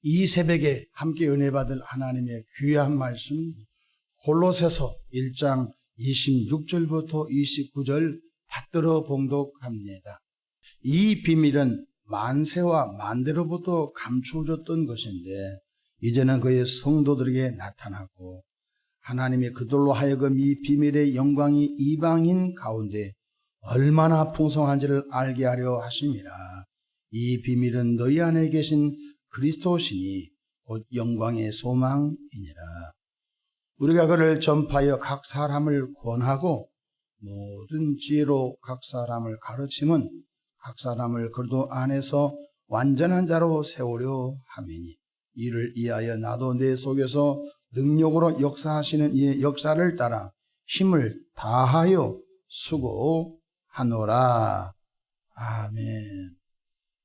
이 새벽에 함께 은혜 받을 하나님의 귀한 말씀 골로새서 1장 26절부터 29절 받들어 봉독합니다. 이 비밀은 만세와 만대로부터 감추어졌던 것인데 이제는 그의 성도들에게 나타나고 하나님의 그들로 하여금 이 비밀의 영광이 이방인 가운데 얼마나 풍성한지를 알게 하려 하심이라. 이 비밀은 너희 안에 계신 그리스도시니 곧 영광의 소망이니라. 우리가 그를 전파하여 각 사람을 권하고 모든 지혜로 각 사람을 가르침은 각 사람을 그리스도 안에서 완전한 자로 세우려 함이니 이를 위하여 나도 내 속에서 능력으로 역사하시는 이의 역사를 따라 힘을 다하여 수고하노라. 아멘.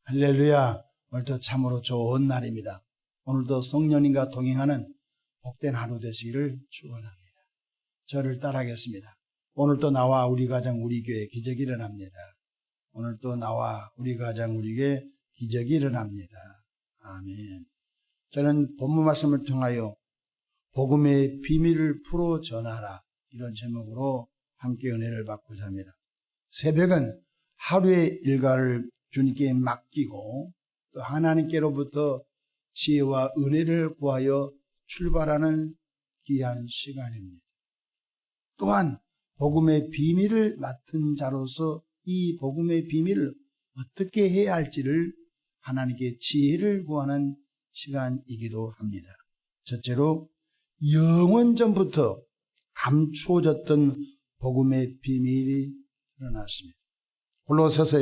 할렐루야. 오늘도 참으로 좋은 날입니다. 오늘도 성령님과 동행하는 복된 하루 되시기를 축원합니다. 저를 따라하겠습니다. 오늘도 나와 우리 가정 우리 교회 기적이 일어납니다. 오늘도 나와 우리 가정 우리 교회 기적이 일어납니다. 아멘. 저는 본문 말씀을 통하여 복음의 비밀을 풀어 전하라 이런 제목으로 함께 은혜를 받고자 합니다. 새벽은 하루의 일과를 주님께 맡기고 또 하나님께로부터 지혜와 은혜를 구하여 출발하는 귀한 시간입니다. 또한 복음의 비밀을 맡은 자로서 이 복음의 비밀을 어떻게 해야 할지를 하나님께 지혜를 구하는 시간이기도 합니다. 첫째로 영원전부터 감추어졌던 복음의 비밀이 드러났습니다. 골로새서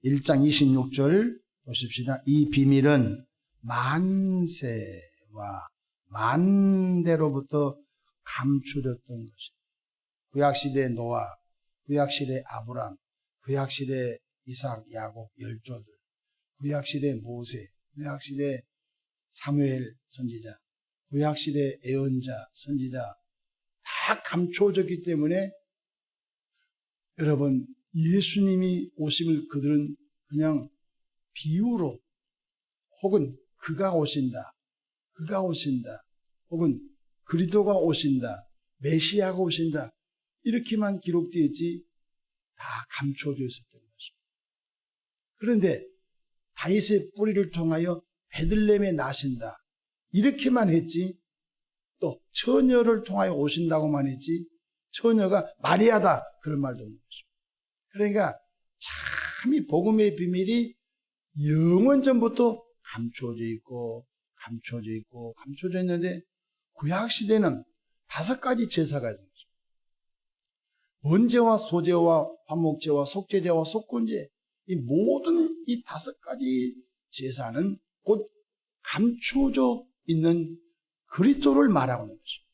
1장 26절 보십시다. 이 비밀은 만세와 만대로부터 감추어졌던 것입니다. 구약시대 노아, 구약시대 아브람, 구약시대 이삭, 야곱, 열조들, 구약시대 모세, 구약시대 사무엘 선지자, 구약시대 예언자, 선지자 다 감추어졌기 때문에 여러분 예수님이 오심을 그들은 그냥 비유로 혹은 그가 오신다, 그가 오신다, 혹은 그리스도가 오신다, 메시아가 오신다 이렇게만 기록되어 있지 다 감추어져 있었던 것입니다. 그런데 다윗의 뿌리를 통하여 베들레헴에 나신다 이렇게만 했지 또 처녀를 통하여 오신다고만 했지 처녀가 마리아다 그런 말도 없는 것입니다. 그러니까 참 이 복음의 비밀이 영원전부터 감추어져 있고 감추어져 있는데 구약시대는 5가지 제사가 있는 것입니다. 번제와 소제와 화목제와 속죄제와 속건제 이 모든 이 5가지 제사는 곧 감추어져 있는 그리스도를 말하고 있는 것입니다.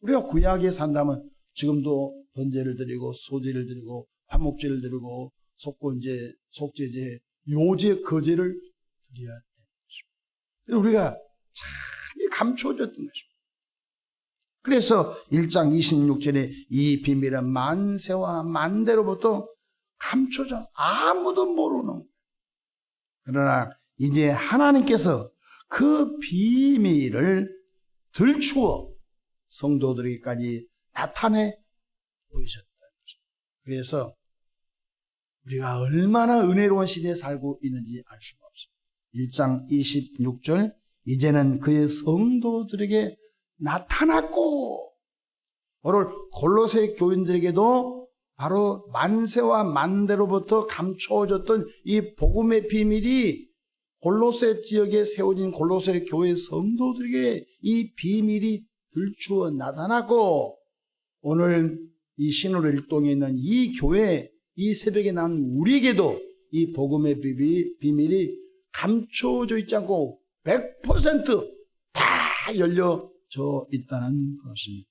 우리가 구약에 산다면 지금도 번제를 드리고 소제를 드리고 화목제를 드리고 속건제, 속죄제, 요제, 거제를 드려야 되는 것입니다. 우리가 참 감추어졌던 것입니다. 그래서 1장 26절에 이 비밀은 만세와 만대로부터 감춰져 아무도 모르는 거예요. 그러나 이제 하나님께서 그 비밀을 들추어 성도들에게까지 나타내 보이셨다는 것입니다. 그래서 우리가 얼마나 은혜로운 시대에 살고 있는지 알 수가 없습니다. 1장 26절 이제는 그의 성도들에게 나타났고 오늘 골로새 교인들에게도 바로 만세와 만대로부터 감추어졌던 이 복음의 비밀이 골로새 지역에 세워진 골로새 교회 성도들에게 이 비밀이 들추어 나타났고 오늘 이 신월일동에 있는 이 교회 이 새벽에 난 우리에게도 이 복음의 비밀이 감추어져 있지 않고 100% 다 열려져 있다는 것입니다.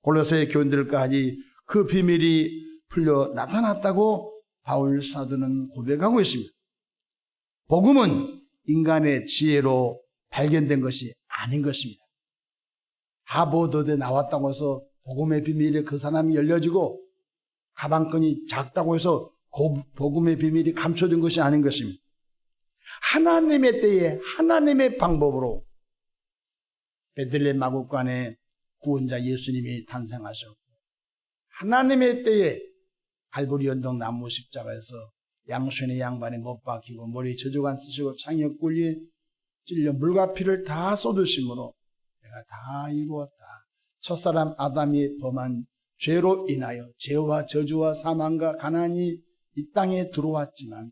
골로새 교인들까지 그 비밀이 풀려 나타났다고 바울 사도는 고백하고 있습니다. 복음은 인간의 지혜로 발견된 것이 아닌 것입니다. 하버드에 나왔다고 해서 복음의 비밀이 그 사람이 열려지고 가방끈이 작다고 해서 복음의 비밀이 감춰진 것이 아닌 것입니다. 하나님의 때에 하나님의 방법으로 베들레헴 마구간에 구원자 예수님이 탄생하셨고, 하나님의 때에 갈보리 언덕 나무 십자가에서 양손에 양반에 못 박히고 머리에 저주관 쓰시고 창에 꿀리에 찔려 물과 피를 다 쏟으심으로 내가 다 이루었다. 첫사람 아담이 범한 죄로 인하여 죄와 저주와 사망과 가난이 이 땅에 들어왔지만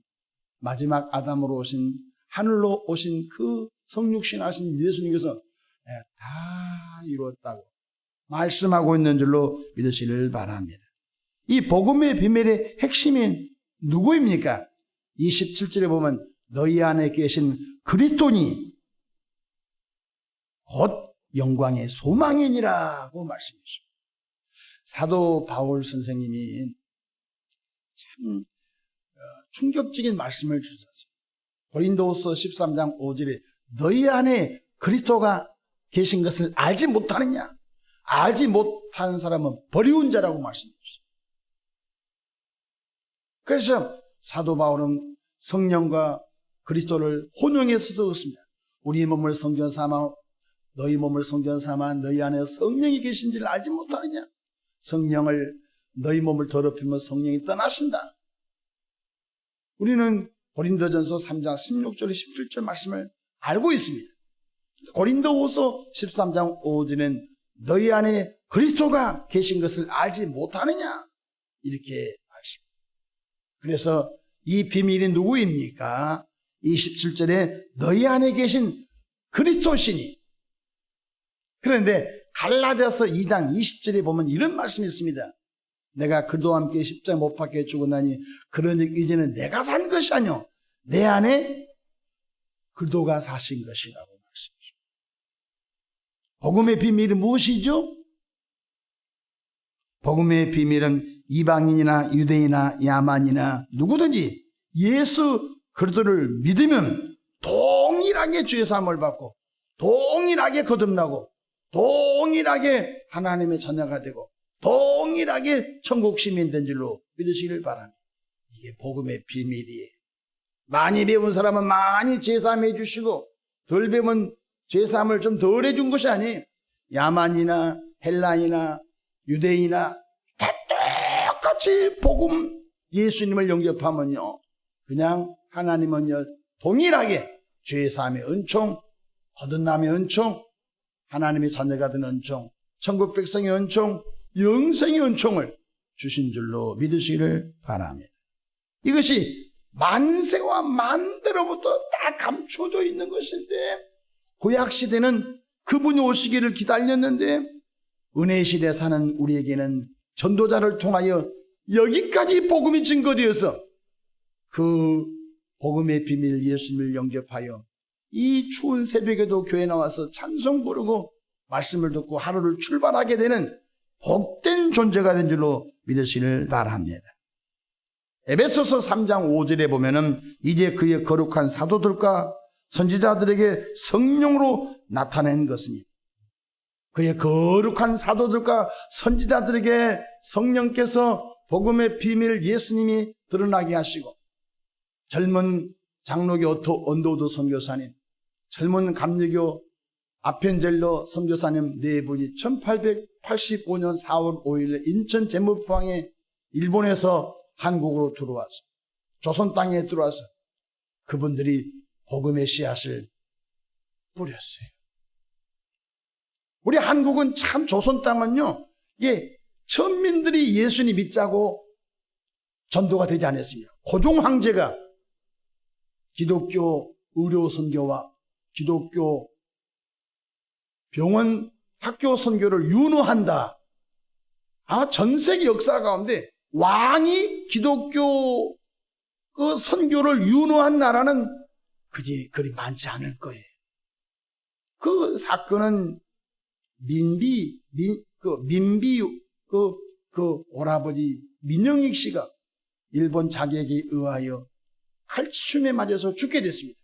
마지막 아담으로 오신, 하늘로 오신 그 성육신 하신 예수님께서 내가 다 이루었다고 말씀하고 있는 줄로 믿으시길 바랍니다. 이 복음의 비밀의 핵심이 누구입니까? 27절에 보면 너희 안에 계신 그리스도니 곧 영광의 소망이니라고 말씀하십니다. 사도 바울 선생님이 참 충격적인 말씀을 주셨어요. 고린도후서 13장 5절에 너희 안에 그리스도가 계신 것을 알지 못하느냐? 알지 못하는 사람은 버리운 자라고 말씀하셨어요. 그래서 사도 바울은 성령과 그리스도를 혼용해서 쓰었습니다. 우리 몸을 성전 삼아 너희 몸을 성전 삼아 너희 안에 성령이 계신지를 알지 못하느냐? 성령을 너희 몸을 더럽히면 성령이 떠나신다. 우리는 고린도전서 3장 16절 17절 말씀을 알고 있습니다. 고린도후서 13장 5절은 너희 안에 그리스도가 계신 것을 알지 못하느냐? 이렇게 말씀. 그래서 이 비밀이 누구입니까? 27절에 너희 안에 계신 그리스도시니. 그런데 갈라디아서 2장 20절에 보면 이런 말씀이 있습니다. 내가 그도 함께 십자가 못 박혀 죽었나니 그러니 이제는 내가 산 것이 아니요 내 안에 그도가 사신 것이라고 말씀하십니다. 복음의 비밀은 무엇이죠? 복음의 비밀은 이방인이나 유대인이나 야만이나 누구든지 예수 그리스도를 믿으면 동일하게 죄 사함을 받고 동일하게 거듭나고 동일하게 하나님의 자녀가 되고 동일하게 천국 시민 된 줄로 믿으시길 바랍니다. 이게 복음의 비밀이에요. 많이 배운 사람은 많이 제사함해 주시고 덜 배우면 제사함을 좀 덜 해준 것이 아니에요. 야만이나 헬라인이나 유대인이나 다 똑같이 복음 예수님을 영접하면요 그냥 하나님은요 동일하게 죄사함의 은총, 거듭남의 은총, 하나님의 자녀가 된 은총, 천국 백성의 은총, 영생의 은총을 주신 줄로 믿으시기를 바랍니다. 이것이 만세와 만대로부터 다 감춰져 있는 것인데 구약시대는 그분이 오시기를 기다렸는데 은혜시대에 사는 우리에게는 전도자를 통하여 여기까지 복음이 증거되어서 그 복음의 비밀 예수님을 영접하여 이 추운 새벽에도 교회 나와서 찬송 부르고 말씀을 듣고 하루를 출발하게 되는 복된 존재가 된 줄로 믿으시길 바랍니다. 에베소서 3장 5절에 보면은 이제 그의 거룩한 사도들과 선지자들에게 성령으로 나타낸 것입니다. 그의 거룩한 사도들과 선지자들에게 성령께서 복음의 비밀 예수님이 드러나게 하시고 젊은 장로교 언도우드 선교사님, 젊은 감리교 아펜젤로 선교사님 네 분이 1885년 4월 5일에 인천 제물포항에 일본에서 한국으로 들어와서 조선 땅에 들어와서 그분들이 복음의 씨앗을 뿌렸어요. 우리 한국은 참 조선 땅은요, 이게 천민들이 예수님 믿자고 전도가 되지 않았습니다. 고종 황제가 기독교 의료 선교와 기독교 병원 학교 선교를 윤호한다. 전 세계 역사 가운데 왕이 기독교 그 선교를 윤호한 나라는 그리 많지 않을 거예요. 그 사건은 민비 오라버지 민영익 씨가 일본 자객에 의하여 칼춤에 맞아서 죽게 됐습니다.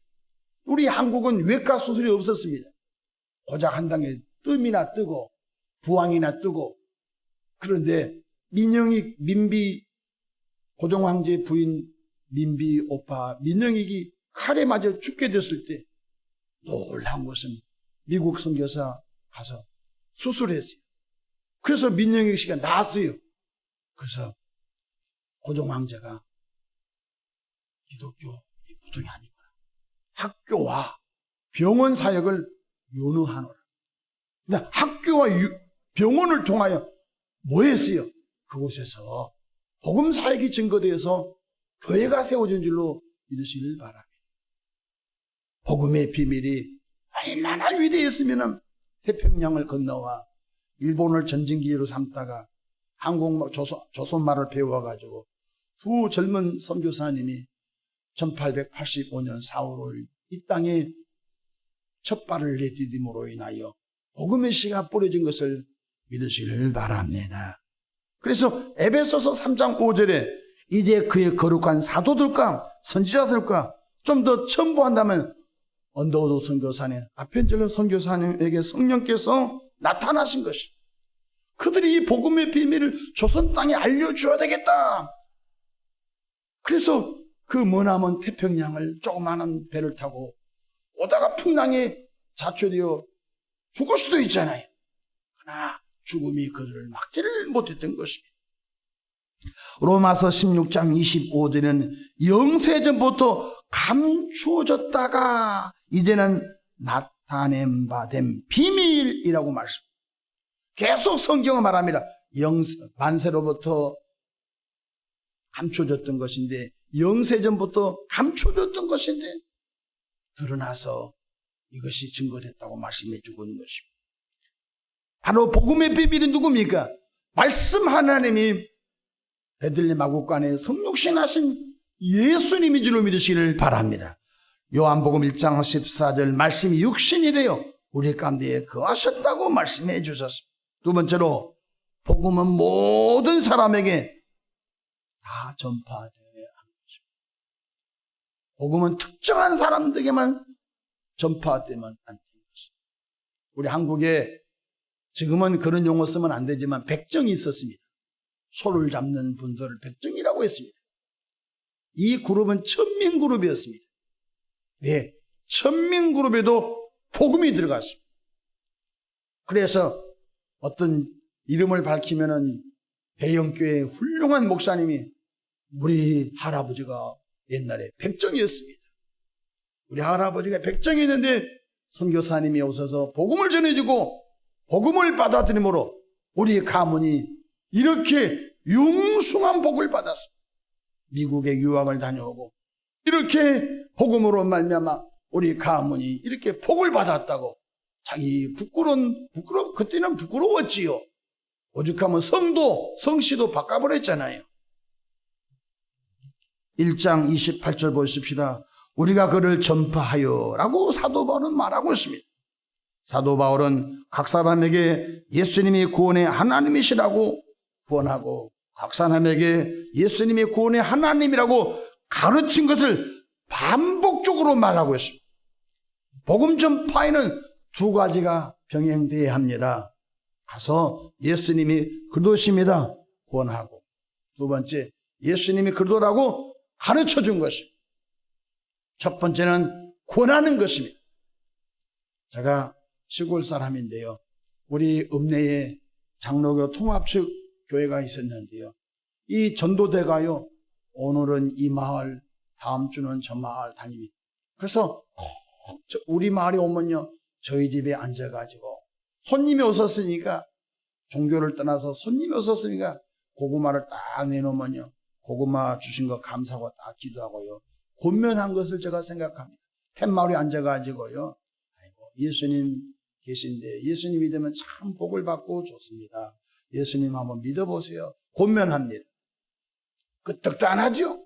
우리 한국은 외과 수술이 없었습니다. 고작 한 당에 뜸이나 뜨고 부항이나 뜨고. 그런데 민비 고종황제 부인 민비 오빠 민영익이 칼에 맞아 죽게 됐을 때 놀라운 것은 미국 선교사 가서 수술했어요. 그래서 민영익 씨가 나았어요. 그래서 고종 황제가 기독교 부동이 아니구나. 학교와 병원 사역을 윤호하노라. 근데 학교와 병원을 통하여 뭐 했어요? 그곳에서 복음 사역이 증거되어서 교회가 세워진 줄로 믿으시길 바랍니다. 복음의 비밀이 얼마나 위대했으면 태평양을 건너와 일본을 전쟁기지로 삼다가 한국말, 조선말을 배워가지고 두 젊은 선교사님이 1885년 4월 5일 이 땅에 첫 발을 내디딤으로 인하여 복음의 씨가 뿌려진 것을 믿으시길 바랍니다. 그래서 에베소서 3장 5절에 이제 그의 거룩한 사도들과 선지자들과 좀 더 첨부한다면 언더우드 선교사님, 아펜젤러 선교사님에게 성령께서 나타나신 것이 그들이 이 복음의 비밀을 조선 땅에 알려줘야 되겠다. 그래서 그 머나먼 태평양을 조그마한 배를 타고 오다가 풍랑에 자초되어 죽을 수도 있잖아요. 그러나 죽음이 그들을 막지를 못했던 것입니다. 로마서 16장 25절에는 영세전부터 감추어졌다가 이제는 나타낸 바 된 비밀이라고 말씀. 계속 성경은 말합니다. 만세로부터 감춰졌던 것인데 영세전부터 감춰졌던 것인데 드러나서 이것이 증거됐다고 말씀해 주고 있는 것입니다. 바로 복음의 비밀이 누굽니까? 말씀 하나님이 베들레헴 마구간에 성육신하신 예수님인 줄로 믿으시기를 바랍니다. 요한복음 1장 14절 말씀이 육신이 되어 우리 가운데 거하셨다고 말씀해 주셨습니다. 두 번째로 복음은 모든 사람에게 다 전파되어야 하는 것입니다. 복음은 특정한 사람들에게만 전파되면 안 되는 것입니다. 우리 한국에 지금은 그런 용어 쓰면 안 되지만 백정이 있었습니다. 소를 잡는 분들을 백정이라고 했습니다. 이 그룹은 천민그룹이었습니다. 네, 천민그룹에도 복음이 들어갔습니다. 그래서 어떤 이름을 밝히면은 대형교회 훌륭한 목사님이 우리 할아버지가 옛날에 백정이었습니다. 우리 할아버지가 백정이었는데 선교사님이 오셔서 복음을 전해주고 복음을 받아들임으로 우리 가문이 이렇게 융숭한 복을 받았습니다. 미국에 유학을 다녀오고 이렇게 복음으로 말미암아 우리 가문이 이렇게 복을 받았다고 자기 그때는 부끄러웠지요. 오죽하면 성씨도 바꿔버렸잖아요. 1장 28절 보십시다. 우리가 그를 전파하여 라고 사도 바울은 말하고 있습니다. 사도 바울은 각 사람에게 예수님이 구원의 하나님이시라고 구원하고 각 사람에게 예수님이 구원의 하나님이라고 가르친 것을 반복적으로 말하고 있습니다. 복음 전파에는 두 가지가 병행되어야 합니다. 가서 예수님이 그리스도십니다 구원하고 두 번째 예수님이 그리스도라고 가르쳐 준 것입니다. 첫 번째는 권하는 것입니다. 제가 시골 사람인데요. 우리 읍내에 장로교 통합측 교회가 있었는데요. 이 전도대가요. 오늘은 이 마을, 다음 주는 저 마을 다닙니다. 그래서 우리 마을에 오면요. 저희 집에 앉아가지고 손님이 오셨으니까 종교를 떠나서 손님이 오셨으니까 고구마를 딱 내놓으면요. 고구마 주신 거 감사하고 딱 기도하고요. 권면한 것을 제가 생각합니다. 팻마을에 앉아가지고요. 아이고, 예수님 계신데 예수님 믿으면 참 복을 받고 좋습니다. 예수님 한번 믿어보세요. 권면합니다. 끄떡도 안 하죠?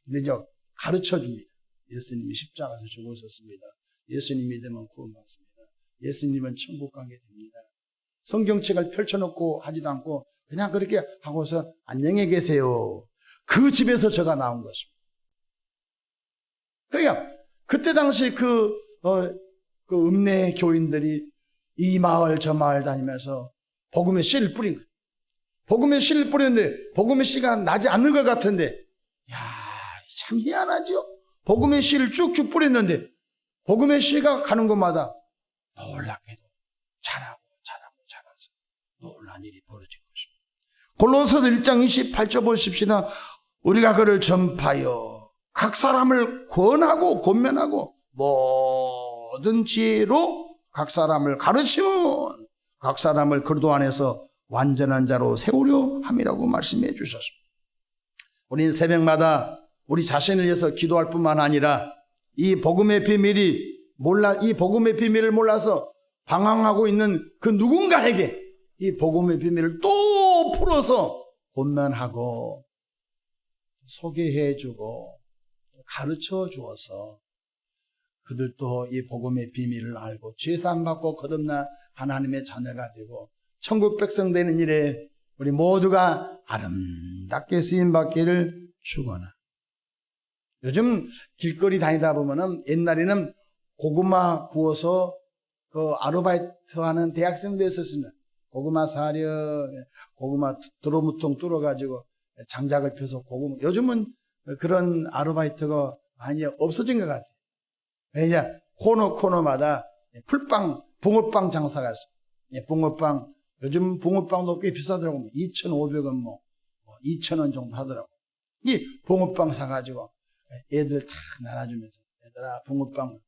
근데 저 가르쳐 줍니다. 예수님이 십자가에서 죽으셨습니다. 예수님 믿으면 구원받습니다. 예수님은 천국 가게 됩니다. 성경책을 펼쳐놓고 하지도 않고 그냥 그렇게 하고서 안녕히 계세요. 그 집에서 제가 나온 것입니다. 그러니까 그때 당시 그 읍내 교인들이 이 마을 저 마을 다니면서 복음의 씨를 뿌린 거예요. 복음의 씨를 뿌렸는데 복음의 씨가 나지 않는 것 같은데 야, 참 희한하죠. 복음의 씨를 쭉쭉 뿌렸는데 복음의 씨가 가는 곳마다 놀랍게도 자라서 놀란 일이 벌어진 것입니다. 골로새서 1장 28절 보십시다. 우리가 그를 전파하여 각 사람을 권하고 권면하고 모든 지혜로 각 사람을 가르치면 각 사람을 그리스도 안에서 완전한 자로 세우려 함이라고 말씀해 주셨습니다. 우리는 새벽마다 우리 자신을 위해서 기도할 뿐만 아니라 이 복음의 비밀을 몰라서 방황하고 있는 그 누군가에게 이 복음의 비밀을 또 풀어서 권면하고 소개해주고 가르쳐 주어서 그들도 이 복음의 비밀을 알고 죄사함 받고 거듭나 하나님의 자녀가 되고 천국 백성 되는 일에 우리 모두가 아름답게 쓰임 받기를 축원합니다. 요즘 길거리 다니다 보면은 옛날에는 고구마 구워서 그 아르바이트 하는 대학생도 있었으면 고구마 사려, 고구마 드로무통 뚫어가지고 장작을 펴서 고구마. 요즘은 그런 아르바이트가 많이 없어진 것 같아요. 왜냐, 코너마다 풀빵, 붕어빵 장사가 있어요. 붕어빵, 요즘 붕어빵도 꽤 비싸더라고요. 2,500원, 2,000원 정도 하더라고요. 이 붕어빵 사가지고 애들 다 나눠주면서, 얘들아, 붕어빵.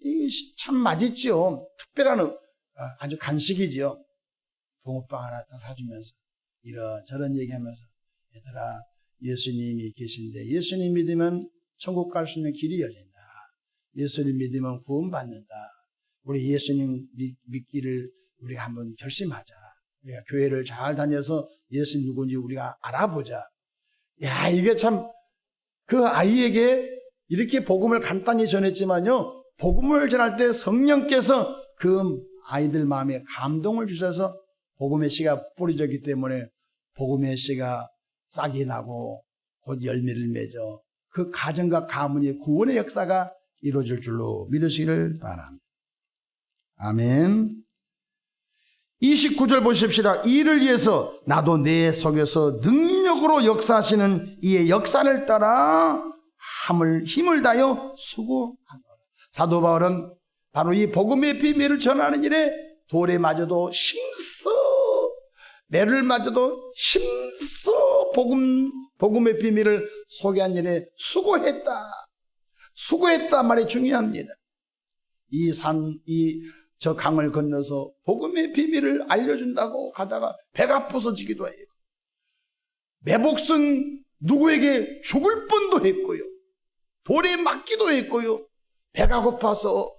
이 참 맛있지요. 특별한 아주 간식이지요. 붕어빵 하나 딱 사주면서 이런저런 얘기하면서 얘들아, 예수님이 계신데 예수님 믿으면 천국 갈 수 있는 길이 열린다. 예수님 믿으면 구원받는다. 우리 예수님 믿기를 우리가 한번 결심하자. 우리가 교회를 잘 다녀서 예수님 누군지 우리가 알아보자. 야, 이게 참 그 아이에게 이렇게 복음을 간단히 전했지만요, 복음을 전할 때 성령께서 그 아이들 마음에 감동을 주셔서 복음의 씨가 뿌려졌기 때문에 복음의 씨가 싹이 나고 곧 열매를 맺어 그 가정과 가문의 구원의 역사가 이루어질 줄로 믿으시기를 바랍니다. 아멘. 29절 보십시다. 이를 위해서 나도 내 속에서 능력으로 역사하시는 이의 역사를 따라 힘을 다하여 수고하노라. 사도 바울은 바로 이 복음의 비밀을 전하는 일에 돌에 맞아도 힘써, 매를 맞아도 힘써 복음의 비밀을 소개한 일에 수고했다 말이 중요합니다. 저 강을 건너서 복음의 비밀을 알려준다고 가다가 배가 부서지기도 해요. 매복은 누구에게 죽을 뻔도 했고요. 돌에 맞기도 했고요. 배가 고파서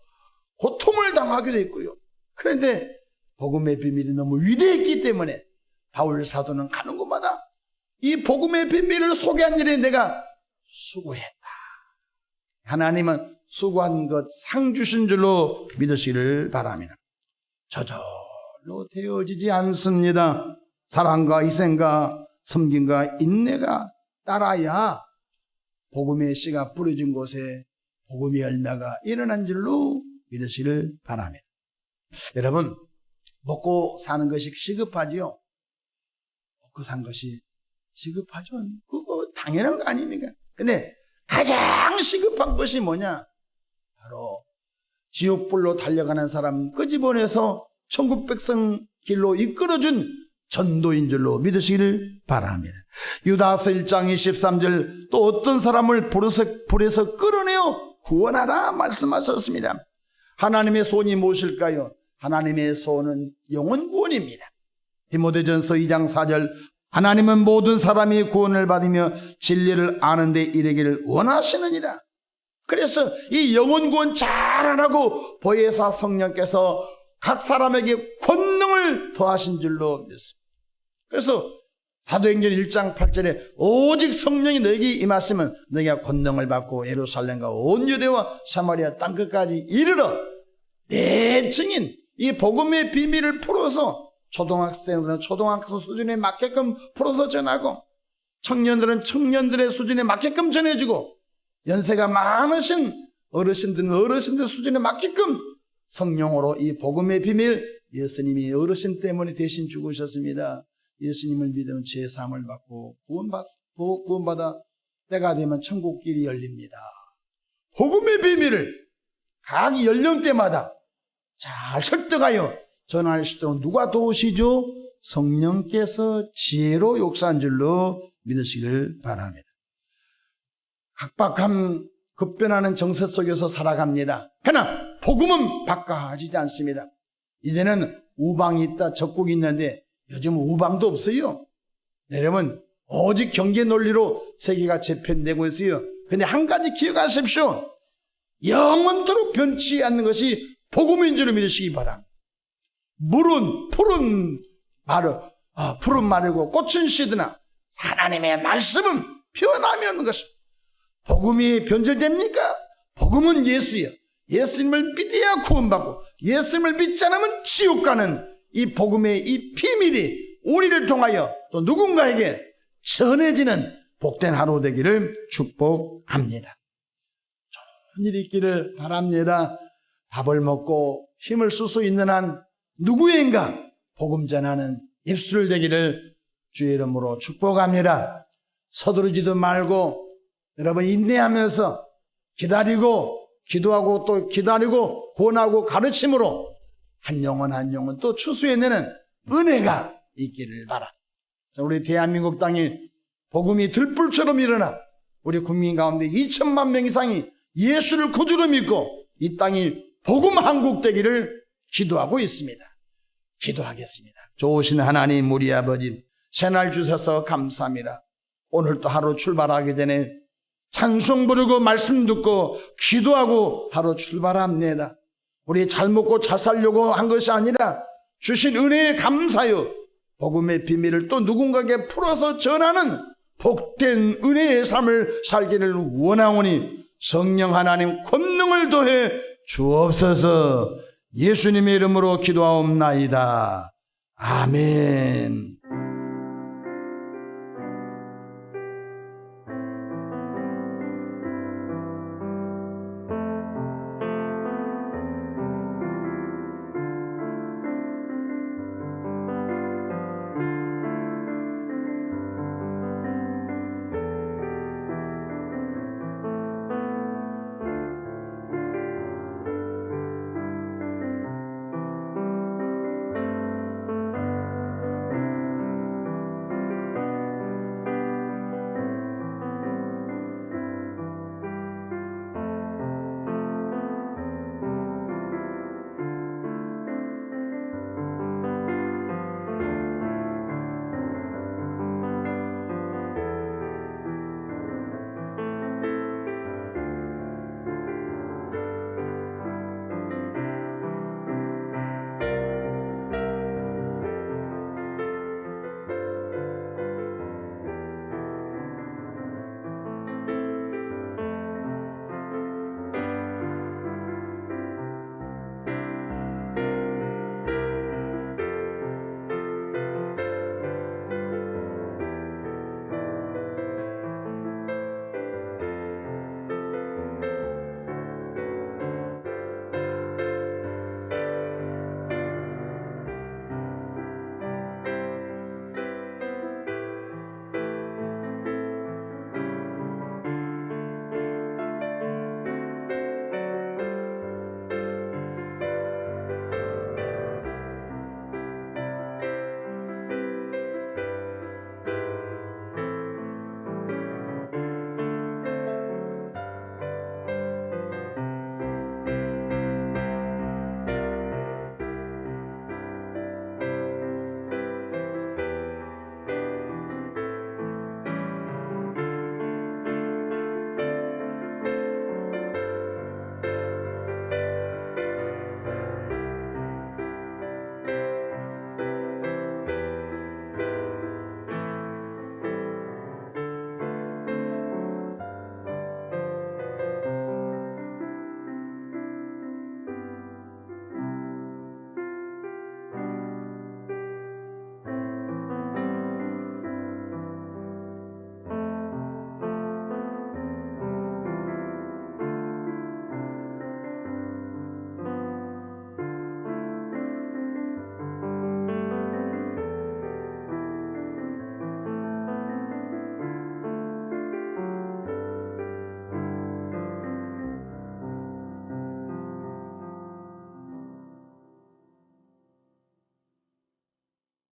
고통을 당하기도 했고요. 그런데 복음의 비밀이 너무 위대했기 때문에 바울 사도는 가는 곳마다 이 복음의 비밀을 소개한 일에 내가 수고했다. 하나님은 수고한 것 상 주신 줄로 믿으시기를 바랍니다. 저절로 되어지지 않습니다. 사랑과 희생과 섬김과 인내가 따라야 복음의 씨가 뿌려진 곳에 복음의 열매가 일어난 줄로 믿으시기를 바랍니다. 여러분, 먹고 사는 것이 시급하지요? 먹고 산 것이 시급하죠? 그거 당연한 거 아닙니까? 근데 가장 시급한 것이 뭐냐? 바로 지옥불로 달려가는 사람 끄집어내서 천국 백성 길로 이끌어준 전도인 줄로 믿으시기를 바랍니다. 유다서 1장 23절 또 어떤 사람을 불에서 끌어내어 구원하라 말씀하셨습니다. 하나님의 소원이 무엇일까요? 하나님의 소원은 영혼 구원입니다. 디모데전서 2장 4절 하나님은 모든 사람이 구원을 받으며 진리를 아는 데 이르기를 원하시느니라. 그래서 이 영혼 구원 잘하라고 보혜사 성령께서 각 사람에게 권능을 더하신 줄로 믿습니다. 그래서 사도행전 1장 8절에 오직 성령이 너에게 임하시면 너희가 권능을 받고 예루살렘과 온 유대와 사마리아 땅끝까지 이르러 내 증인, 이 복음의 비밀을 풀어서 초등학생들은 초등학생 수준에 맞게끔 풀어서 전하고 청년들은 청년들의 수준에 맞게끔 전해주고 연세가 많으신 어르신들은 어르신들 수준에 맞게끔 성령으로 이 복음의 비밀, 예수님이 어르신 때문에 대신 죽으셨습니다. 예수님을 믿으면 죄 사함을 받고 구원받아 때가 되면 천국길이 열립니다. 복음의 비밀을 각 연령대마다 잘 설득하여 전할 수 있도록 누가 도우시죠? 성령께서 지혜로 역사한 줄로 믿으시길 바랍니다. 각박한 급변하는 정세 속에서 살아갑니다. 그러나 복음은 바꿔지지 않습니다. 이제는 우방이 있다, 적국이 있는데 요즘 우방도 없어요. 여러분, 오직 경제 논리로 세계가 재편되고 있어요. 근데 한 가지 기억하십시오. 영원토록 변치 않는 것이 복음인 줄을 믿으시기 바랍니다. 푸른 마르고 꽃은 시드나 하나님의 말씀은 변함이 없는 것입니다. 복음이 변절됩니까? 복음은 예수예요. 예수님을 믿어야 구원받고 예수님을 믿지 않으면 지옥 가는 이 복음의 이 비밀이 우리를 통하여 또 누군가에게 전해지는 복된 하루 되기를 축복합니다. 좋은 일이 있기를 바랍니다. 밥을 먹고 힘을 쓸 수 있는 한 누구인가 복음 전하는 입술 되기를 주의 이름으로 축복합니다. 서두르지도 말고 여러분 인내하면서 기다리고 기도하고 또 기다리고 구원하고 가르침으로 한 영혼 한 영혼 또 추수해내는 은혜가 있기를 바랍니다. 우리 대한민국 땅에 복음이 들불처럼 일어나 우리 국민 가운데 2천만 명 이상이 예수를 구주로 믿고 이 땅이 복음 한국 되기를 기도하고 있습니다. 기도하겠습니다. 좋으신 하나님 우리 아버지 새날 주셔서 감사합니다. 오늘 또 하루 출발하기 전에 찬송 부르고 말씀 듣고 기도하고 하루 출발합니다. 우리 잘 먹고 잘 살려고 한 것이 아니라 주신 은혜에 감사하여 복음의 비밀을 또 누군가에게 풀어서 전하는 복된 은혜의 삶을 살기를 원하오니 성령 하나님 권능을 더해 주옵소서. 예수님의 이름으로 기도하옵나이다. 아멘.